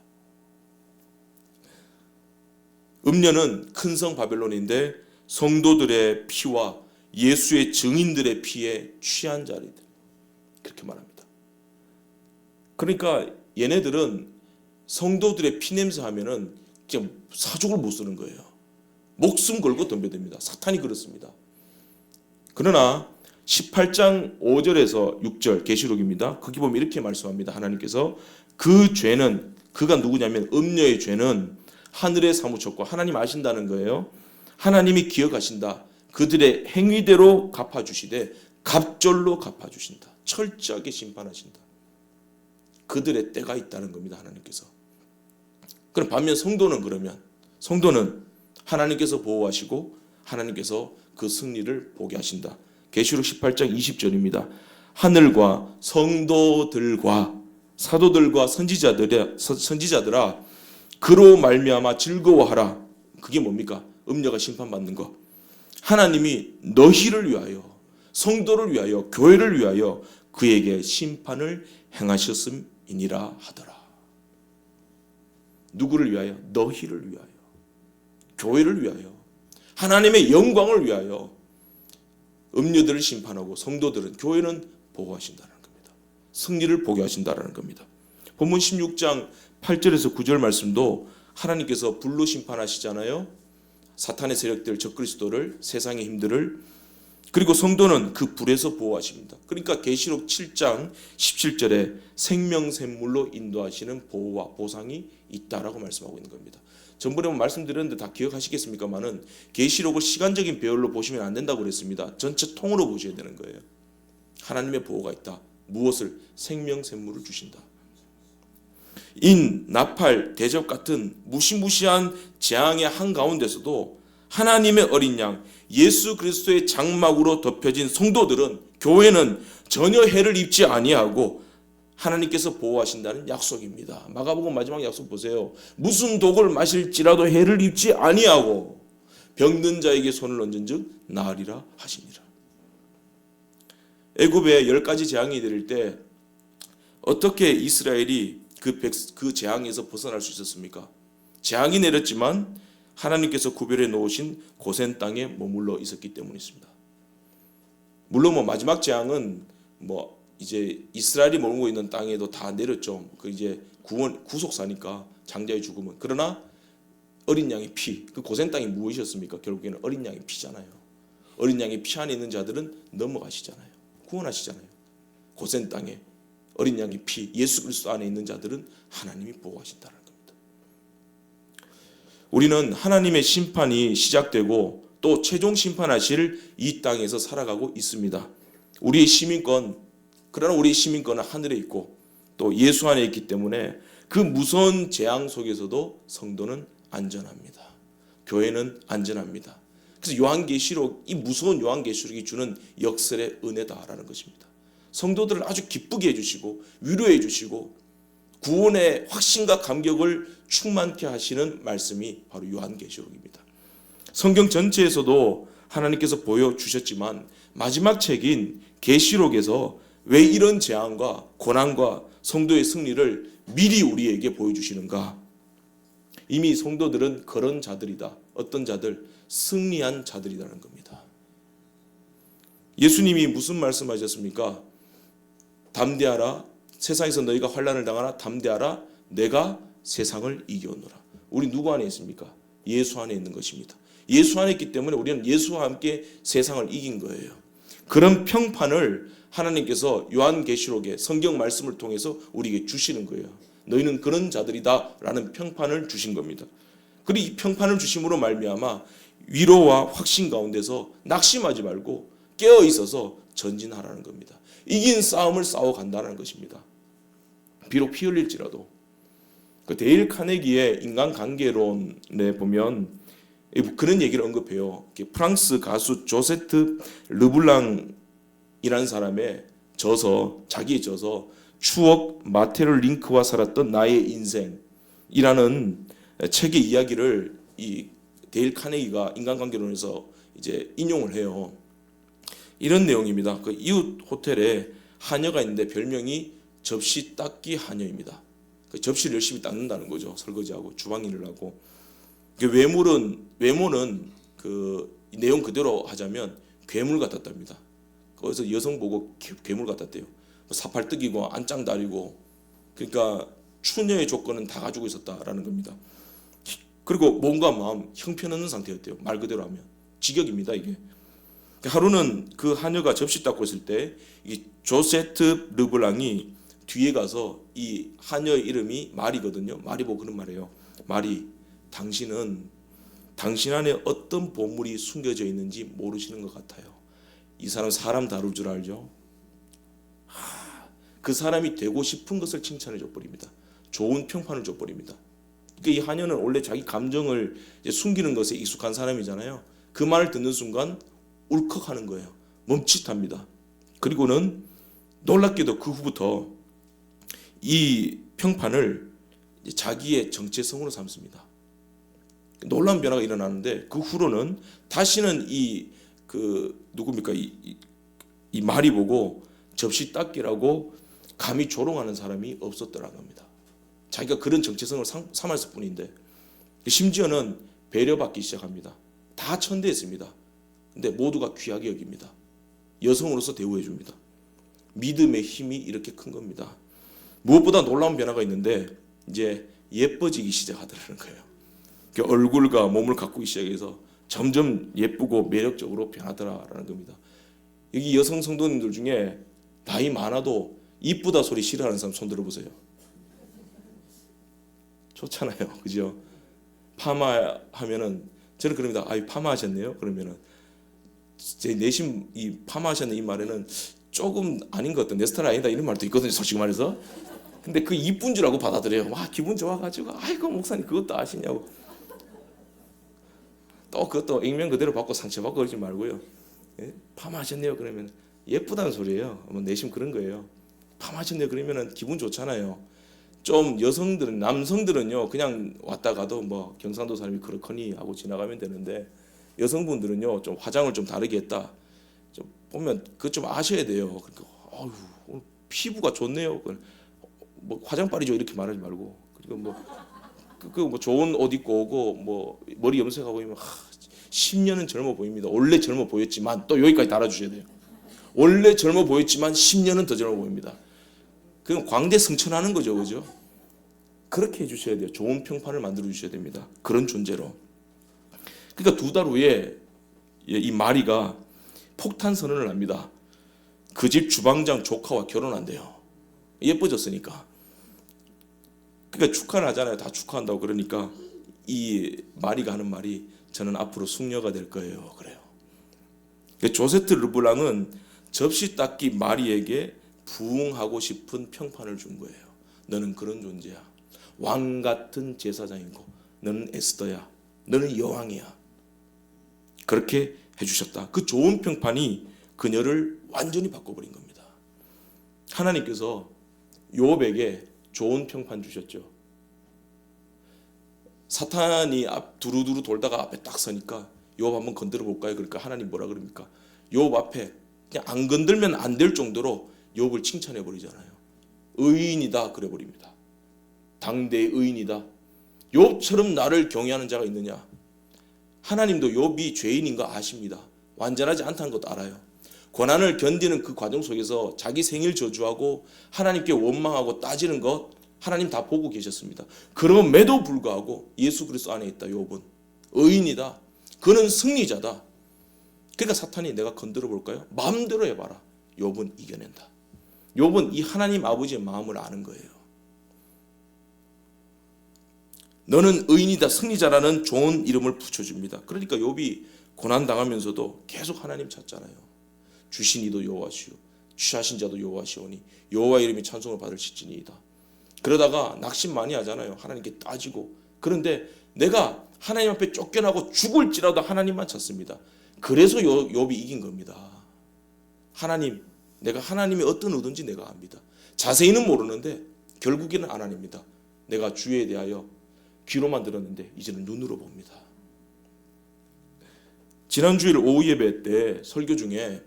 음녀는 큰 성 바벨론인데 성도들의 피와 예수의 증인들의 피에 취한 자리들, 그렇게 말합니다. 그러니까 얘네들은 성도들의 피냄새 하면은 그냥 사족을 못 쓰는 거예요. 목숨 걸고 덤벼듭니다. 사탄이 그렇습니다. 그러나 18장 5절에서 6절 계시록입니다. 거기 보면 이렇게 말씀합니다. 하나님께서 그 죄는, 그가 누구냐면 음녀의 죄는 하늘에 사무쳤고, 하나님 아신다는 거예요. 하나님이 기억하신다. 그들의 행위대로 갚아주시되 갑절로 갚아주신다. 철저하게 심판하신다. 그들의 때가 있다는 겁니다. 하나님께서. 그럼 반면 성도는, 그러면 성도는 하나님께서 보호하시고 하나님께서 그 승리를 보게 하신다. 계시록 18장 20절입니다. 하늘과 성도들과 사도들과 선지자들아 그로 말미암아 즐거워하라. 그게 뭡니까? 음녀가 심판받는 거. 하나님이 너희를 위하여, 성도를 위하여, 교회를 위하여 그에게 심판을 행하셨음이니라 하더라. 누구를 위하여? 너희를 위하여, 교회를 위하여, 하나님의 영광을 위하여 음녀들을 심판하고 성도들은, 교회는 보호하신다는 겁니다. 승리를 보게 하신다는 겁니다. 본문 16장 8절에서 9절 말씀도 하나님께서 불로 심판하시잖아요. 사탄의 세력들, 적그리스도를, 세상의 힘들을. 그리고 성도는 그 불에서 보호하십니다. 그러니까 계시록 7장 17절에 생명샘물로 인도하시는 보호와 보상이 있다라고 말씀하고 있는 겁니다. 전번에 말씀드렸는데 다 기억하시겠습니까만은 계시록을 시간적인 배열로 보시면 안 된다고 그랬습니다. 전체 통으로 보셔야 되는 거예요. 하나님의 보호가 있다. 무엇을? 생명샘물을 주신다. 인, 나팔, 대접 같은 무시무시한 재앙의 한가운데서도 하나님의 어린 양 예수 그리스도의 장막으로 덮여진 성도들은, 교회는 전혀 해를 입지 아니하고 하나님께서 보호하신다는 약속입니다. 마가복음 마지막 약속 보세요. 무슨 독을 마실지라도 해를 입지 아니하고 병든 자에게 손을 얹은즉 나으리라 하시니라. 애굽에 10가지 재앙이 내릴 때 어떻게 이스라엘이 그 재앙에서 벗어날 수 있었습니까? 재앙이 내렸지만 하나님께서 구별해 놓으신 고센 땅에 머물러 있었기 때문이었습니다. 물론 마지막 재앙은 이제 이스라엘이 머물고 있는 땅에도 다 내렸죠. 그 이제 구속사니까 장자의 죽음은. 그러나 어린 양의 피, 그 고센 땅이 무엇이었습니까? 결국에는 어린 양의 피잖아요. 어린 양의 피 안에 있는 자들은 넘어가시잖아요. 구원하시잖아요. 고센 땅에 어린 양의 피, 예수 그리스도 안에 있는 자들은 하나님이 보호하신다는 겁니다. 우리는 하나님의 심판이 시작되고 또 최종 심판하실 이 땅에서 살아가고 있습니다. 우리의 시민권, 그러나 우리의 시민권은 하늘에 있고 또 예수 안에 있기 때문에 그 무서운 재앙 속에서도 성도는 안전합니다. 교회는 안전합니다. 그래서 요한계시록, 이 무서운 요한계시록이 주는 역설의 은혜다라는 것입니다. 성도들을 아주 기쁘게 해주시고 위로해 주시고 구원의 확신과 감격을 충만케 하시는 말씀이 바로 요한계시록입니다. 성경 전체에서도 하나님께서 보여주셨지만 마지막 책인 계시록에서 왜 이런 재앙과 고난과 성도의 승리를 미리 우리에게 보여주시는가? 이미 성도들은 그런 자들이다. 어떤 자들? 승리한 자들이라는 겁니다. 예수님이 무슨 말씀하셨습니까? 담대하라. 세상에서 너희가 환난을 당하나 담대하라. 내가 세상을 이겨오노라. 우리 누구 안에 있습니까? 예수 안에 있는 것입니다. 예수 안에 있기 때문에 우리는 예수와 함께 세상을 이긴 거예요. 그런 평판을 하나님께서 요한계시록의 성경 말씀을 통해서 우리에게 주시는 거예요. 너희는 그런 자들이다 라는 평판을 주신 겁니다. 그리고 이 평판을 주심으로 말미암아 위로와 확신 가운데서 낙심하지 말고 깨어 있어서 전진하라는 겁니다. 이긴 싸움을 싸워간다는 것입니다. 비록 피 흘릴지라도. 그 데일 카네기의 인간관계론에 보면 그런 얘기를 언급해요. 프랑스 가수 조세트 르블랑이라는 사람의 자기의 저서 추억 마테르 링크와 살았던 나의 인생이라는 책의 이야기를 이 데일 카네기가 인간관계론에서 이제 인용을 해요. 이런 내용입니다. 그 이웃 호텔에 하녀가 있는데 별명이 접시 닦기 하녀입니다. 그 접시를 열심히 닦는다는 거죠. 설거지하고 주방 일을 하고. 외모는 그 내용 그대로 하자면 괴물 같았답니다. 거기서 여성 보고 괴물 같았대요. 사팔뜨기고 안짱다리고, 그러니까 추녀의 조건은 다 가지고 있었다라는 겁니다. 그리고 몸과 마음 형편없는 상태였대요. 말 그대로 하면 직역입니다 이게. 하루는 그 하녀가 접시 닦고 있을 때 이 조세트 르블랑이 뒤에 가서 이 하녀의 이름이 마리거든요. 마리 보고 그런 말이에요. 마리, 당신은 당신 안에 어떤 보물이 숨겨져 있는지 모르시는 것 같아요. 이 사람 다룰 줄 알죠? 그 사람이 되고 싶은 것을 칭찬해 줘버립니다. 좋은 평판을 줘버립니다. 그러니까 이 하녀는 원래 자기 감정을 이제 숨기는 것에 익숙한 사람이잖아요. 그 말을 듣는 순간 울컥하는 거예요. 멈칫합니다. 그리고는 놀랍게도 그 후부터 이 평판을 자기의 정체성으로 삼습니다. 놀라운 변화가 일어나는데 그 후로는 다시는 이 말이 보고 접시 닦기라고 감히 조롱하는 사람이 없었더라는 겁니다. 자기가 그런 정체성을 삼았을 뿐인데 심지어는 배려받기 시작합니다. 다 천대했습니다. 근데 모두가 귀하게 여깁니다. 여성으로서 대우해 줍니다. 믿음의 힘이 이렇게 큰 겁니다. 무엇보다 놀라운 변화가 있는데 이제 예뻐지기 시작하더라는 거예요. 얼굴과 몸을 가꾸기 시작해서 점점 예쁘고 매력적으로 변하더라라는 겁니다. 여기 여성 성도님들 중에 나이 많아도 이쁘다 소리 싫어하는 사람 손 들어보세요. 좋잖아요, 그죠? 파마하면은 저는 그럽니다. 파마하셨네요. 그러면은 제 내심 이 파마하셨네 이 말에는 조금 아닌 것 같다. 내 스타일 아니다 이런 말도 있거든요, 솔직히 말해서. 근데 그 이쁜 줄 알고 받아들여요. 와, 기분 좋아가지고 아이고 목사님 그것도 아시냐고. 또 그것도 익명 그대로 받고 상처받고 그러지 말고요. 예? 파마하셨네요 그러면 예쁘다는 소리예요. 내심 그런 거예요. 파마하셨네요 그러면은 기분 좋잖아요. 좀 남성들은요 그냥 왔다가도 뭐 경상도 사람이 그렇거니 하고 지나가면 되는데 여성분들은요 좀 화장을 좀 다르게 했다. 좀 보면 그거 좀 아셔야 돼요. 그러니까 오늘 피부가 좋네요. 뭐 화장빨이죠 이렇게 말하지 말고. 그리고 뭐 좋은 옷 입고 오고 뭐 머리 염색하고 이면 10년은 젊어 보입니다. 원래 젊어 보였지만 또 여기까지 달아주셔야 돼요. 원래 젊어 보였지만 10년은 더 젊어 보입니다. 그건 광대 승천하는 거죠, 그죠? 그렇게 해주셔야 돼요. 좋은 평판을 만들어 주셔야 됩니다. 그런 존재로. 그러니까 2달 후에 이 마리가 폭탄 선언을 합니다. 그 집 주방장 조카와 결혼한대요. 예뻐졌으니까. 그러니까 축하를 하잖아요. 다 축하한다고. 그러니까 이 마리가 하는 말이 저는 앞으로 숙녀가 될 거예요. 그래요. 그러니까 조세트 르블랑은 접시 닦기 마리에게 부응하고 싶은 평판을 준 거예요. 너는 그런 존재야. 왕 같은 제사장이고 너는 에스더야. 너는 여왕이야. 그렇게 해주셨다. 그 좋은 평판이 그녀를 완전히 바꿔버린 겁니다. 하나님께서 요업에게 좋은 평판 주셨죠. 사탄이 두루두루 돌다가 앞에 딱 서니까 요업 한번 건드려 볼까요? 그러니까 하나님 뭐라 그럽니까? 요업 앞에 그냥 안 건들면 안 될 정도로 요업을 칭찬해 버리잖아요. 의인이다 그래 버립니다. 당대의 의인이다. 요업처럼 나를 경외하는 자가 있느냐? 하나님도 요업이 죄인인 거 아십니다. 완전하지 않다는 것도 알아요. 고난을 견디는 그 과정 속에서 자기 생일 저주하고 하나님께 원망하고 따지는 것 하나님 다 보고 계셨습니다. 그럼에도 불구하고 예수 그리스도 안에 있다. 요업은 의인이다. 그는 승리자다. 그러니까 사탄이 내가 건드려 볼까요? 마음대로 해봐라. 요업은 이겨낸다. 요업은 이 하나님 아버지의 마음을 아는 거예요. 너는 의인이다, 승리자라는 좋은 이름을 붙여줍니다. 그러니까 욥이 고난당하면서도 계속 하나님 찾잖아요. 주신 이도 여호와시오, 취하신 자도 여호와시오니 여호와 이름이 찬송을 받을 시지니이다. 그러다가 낙심 많이 하잖아요. 하나님께 따지고. 그런데 내가 하나님 앞에 쫓겨나고 죽을지라도 하나님만 찾습니다. 그래서 욥이 이긴 겁니다. 하나님, 내가 하나님이 어떤 의도인지 내가 압니다. 자세히는 모르는데 결국에는 하나님입니다. 내가 주에 대하여 귀로만 들었는데 이제는 눈으로 봅니다. 지난 주일 오후 예배 때 설교 중에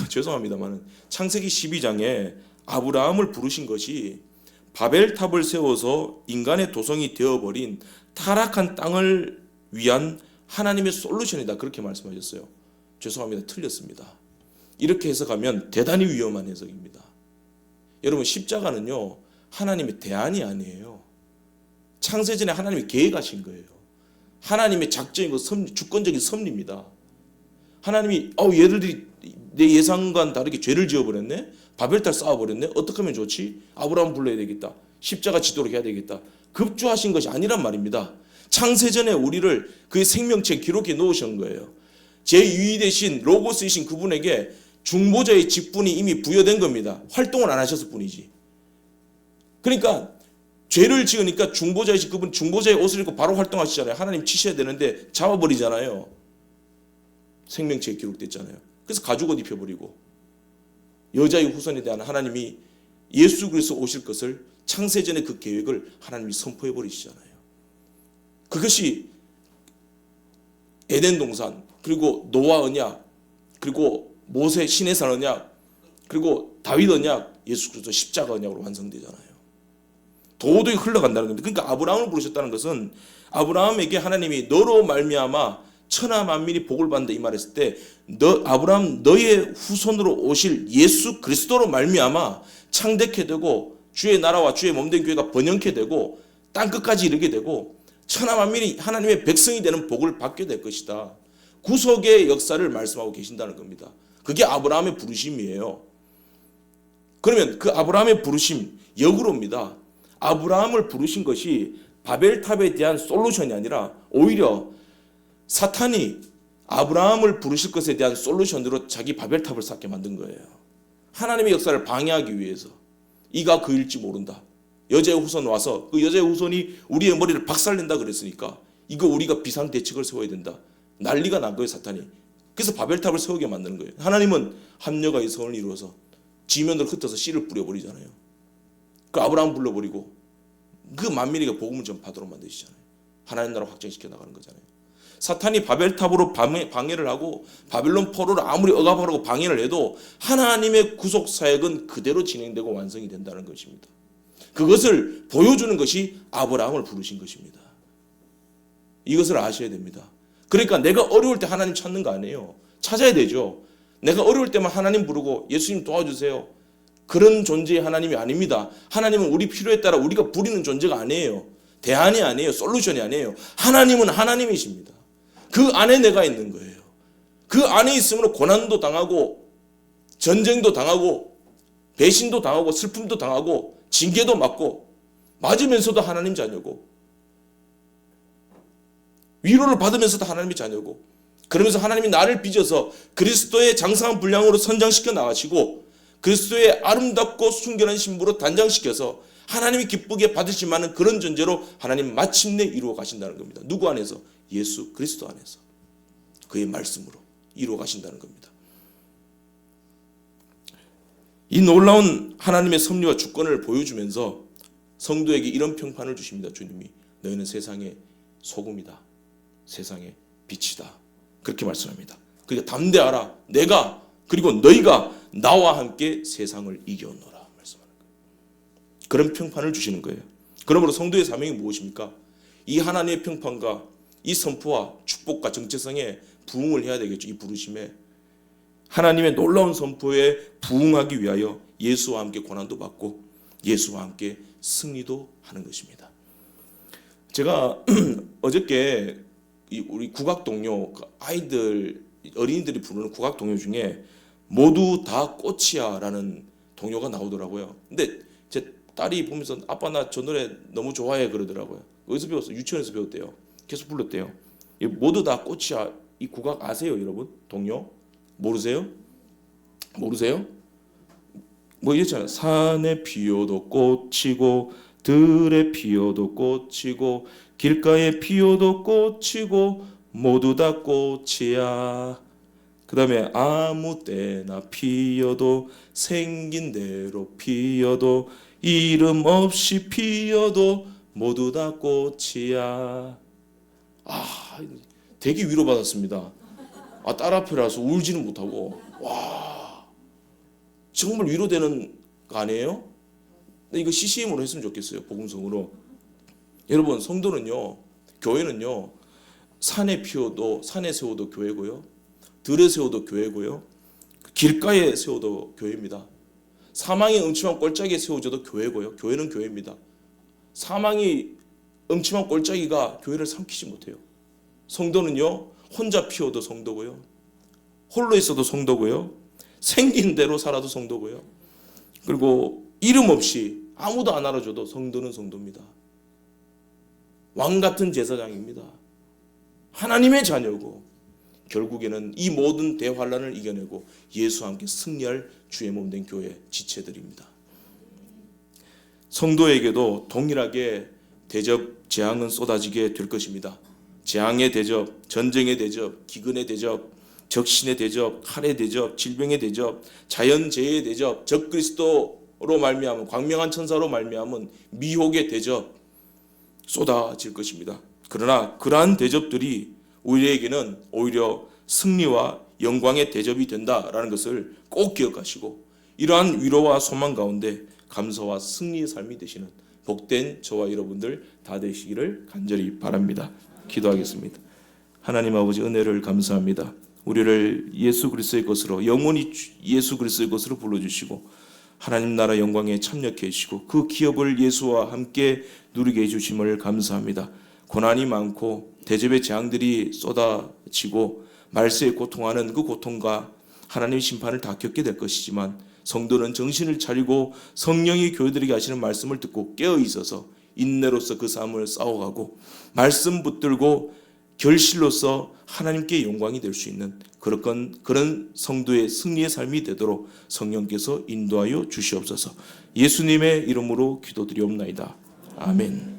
죄송합니다만 창세기 12장에 아브라함을 부르신 것이 바벨탑을 세워서 인간의 도성이 되어버린 타락한 땅을 위한 하나님의 솔루션이다. 그렇게 말씀하셨어요. 죄송합니다. 틀렸습니다. 이렇게 해석하면 대단히 위험한 해석입니다. 여러분 십자가는요 하나님의 대안이 아니에요. 창세전에 하나님이 계획하신 거예요. 하나님의 작정이고 주권적인 섭리입니다. 하나님이 얘들이 내 예상과는 다르게 죄를 지어버렸네. 바벨탑 쌓아버렸네. 어떻게 하면 좋지? 아브라함 불러야 되겠다. 십자가 지도록 해야 되겠다. 급조하신 것이 아니란 말입니다. 창세전에 우리를 그의 생명체 기록해 놓으신 거예요. 제2위 되신 로고스이신 그분에게 중보자의 직분이 이미 부여된 겁니다. 활동을 안 하셨을 뿐이지. 그러니까 죄를 지으니까 중보자이신 그분 중보자의 옷을 입고 바로 활동하시잖아요. 하나님 치셔야 되는데 잡아버리잖아요. 생명체에 기록됐잖아요. 그래서 가죽옷 입혀버리고 여자의 후손에 대한 하나님이 예수 그리스도 오실 것을 창세전의 그 계획을 하나님이 선포해버리시잖아요. 그것이 에덴 동산, 그리고 노아 언약, 그리고 모세 시내산 언약, 그리고 다윗 언약, 예수 그리스도 십자가 언약으로 완성되잖아요. 도저히 흘러간다는 겁니다. 그러니까 아브라함을 부르셨다는 것은 아브라함에게 하나님이 너로 말미암아 천하 만민이 복을 받는다 이 말했을 때 아브라함 너의 후손으로 오실 예수 그리스도로 말미암아 창대케 되고 주의 나라와 주의 몸된 교회가 번영케 되고 땅끝까지 이르게 되고 천하 만민이 하나님의 백성이 되는 복을 받게 될 것이다. 구속의 역사를 말씀하고 계신다는 겁니다. 그게 아브라함의 부르심이에요. 그러면 그 아브라함의 부르심 역으로입니다. 아브라함을 부르신 것이 바벨탑에 대한 솔루션이 아니라 오히려 사탄이 아브라함을 부르실 것에 대한 솔루션으로 자기 바벨탑을 쌓게 만든 거예요. 하나님의 역사를 방해하기 위해서. 이가 그일지 모른다. 여자의 후손 와서 그 여자의 후손이 우리의 머리를 박살낸다 그랬으니까 이거 우리가 비상대책을 세워야 된다. 난리가 난 거예요 사탄이. 그래서 바벨탑을 세우게 만드는 거예요. 하나님은 합력과 이성을 이루어서 지면으로 흩어서 씨를 뿌려버리잖아요. 그 아브라함 불러버리고 그 만민에게 복음을 전파하도록 만드시잖아요. 하나님 나라 확장시켜 나가는 거잖아요. 사탄이 바벨탑으로 방해를 하고 바벨론 포로를 아무리 억압하려고 방해를 해도 하나님의 구속 사역은 그대로 진행되고 완성이 된다는 것입니다. 그것을 보여주는 것이 아브라함을 부르신 것입니다. 이것을 아셔야 됩니다. 그러니까 내가 어려울 때 하나님 찾는 거 아니에요. 찾아야 되죠. 내가 어려울 때만 하나님 부르고 예수님 도와주세요. 그런 존재의 하나님이 아닙니다. 하나님은 우리 필요에 따라 우리가 부리는 존재가 아니에요. 대안이 아니에요. 솔루션이 아니에요. 하나님은 하나님이십니다. 그 안에 내가 있는 거예요. 그 안에 있으면 고난도 당하고 전쟁도 당하고 배신도 당하고 슬픔도 당하고 징계도 맞고 맞으면서도 하나님 자녀고 위로를 받으면서도 하나님의 자녀고 그러면서 하나님이 나를 빚어서 그리스도의 장성한 분량으로 선장시켜 나가시고 그리스도의 아름답고 순결한 신부로 단장시켜서 하나님이 기쁘게 받으실 만한 그런 존재로 하나님 마침내 이루어 가신다는 겁니다. 누구 안에서? 예수 그리스도 안에서 그의 말씀으로 이루어 가신다는 겁니다. 이 놀라운 하나님의 섭리와 주권을 보여주면서 성도에게 이런 평판을 주십니다. 주님이 너희는 세상의 소금이다. 세상의 빛이다. 그렇게 말씀합니다. 그러니까 담대하라. 내가 그리고 너희가 나와 함께 세상을 이겨노라 말씀하는 거예요. 그런 평판을 주시는 거예요. 그러므로 성도의 사명이 무엇입니까? 이 하나님의 평판과 이 선포와 축복과 정체성에 부응을 해야 되겠죠. 이 부르심에 하나님의 놀라운 선포에 부응하기 위하여 예수와 함께 고난도 받고 예수와 함께 승리도 하는 것입니다. 제가 어저께 우리 국악 동요 아이들 어린이들이 부르는 국악 동요 중에 모두 다 꽃이야라는 동요가 나오더라고요. 근데 제 딸이 보면서 아빠 나 저 노래 너무 좋아해 그러더라고요. 어디서 배웠어? 유치원에서 배웠대요. 계속 불렀대요. 모두 다 꽃이야. 이 국악 아세요, 여러분? 동요 모르세요? 모르세요? 뭐 이랬잖아요. 산에 피어도 꽃이고 들에 피어도 꽃이고 길가에 피어도 꽃이고 모두 다 꽃이야. 그 다음에 아무 때나 피어도 생긴 대로 피어도 이름 없이 피어도 모두 다 꽃이야. 되게 위로받았습니다. 딸 앞이라서 울지는 못하고 와 정말 위로되는 거 아니에요? 근데 이거 CCM으로 했으면 좋겠어요. 복음성으로. 여러분 성도는요 교회는요 산에 피어도 산에 세워도 교회고요 들에 세워도 교회고요 길가에 세워도 교회입니다. 사망이 음침한 꼴짜기에 세워져도 교회고요 교회는 교회입니다. 사망이 음침한 꼴짜기가 교회를 삼키지 못해요. 성도는요 혼자 피어도 성도고요 홀로 있어도 성도고요 생긴 대로 살아도 성도고요 그리고 이름 없이 아무도 안 알아줘도 성도는 성도입니다. 왕 같은 제사장입니다. 하나님의 자녀고 결국에는 이 모든 대환란을 이겨내고 예수와 함께 승리할 주의 몸된 교회 지체들입니다. 성도에게도 동일하게 대접, 재앙은 쏟아지게 될 것입니다. 재앙의 대접, 전쟁의 대접, 기근의 대접, 적신의 대접, 칼의 대접, 질병의 대접, 자연재해의 대접, 적그리스도로 말미암은 광명한 천사로 말미암은 미혹의 대접 쏟아질 것입니다. 그러나 그러한 대접들이 우리에게는 오히려 승리와 영광의 대접이 된다라는 것을 꼭 기억하시고 이러한 위로와 소망 가운데 감사와 승리의 삶이 되시는 복된 저와 여러분들 다 되시기를 간절히 바랍니다. 기도하겠습니다. 하나님 아버지 은혜를 감사합니다. 우리를 예수 그리스도의 것으로 영원히 예수 그리스도의 것으로 불러주시고 하나님 나라 영광에 참여케 해주시고 그 기업을 예수와 함께 누리게 해주심을 감사합니다. 고난이 많고 대접의 재앙들이 쏟아지고 말세에 고통하는 그 고통과 하나님의 심판을 다 겪게 될 것이지만 성도는 정신을 차리고 성령이 교회들에게 하시는 말씀을 듣고 깨어 있어서 인내로서 그 삶을 싸워가고 말씀 붙들고 결실로서 하나님께 영광이 될 수 있는 그런 성도의 승리의 삶이 되도록 성령께서 인도하여 주시옵소서. 예수님의 이름으로 기도드리옵나이다. 아멘.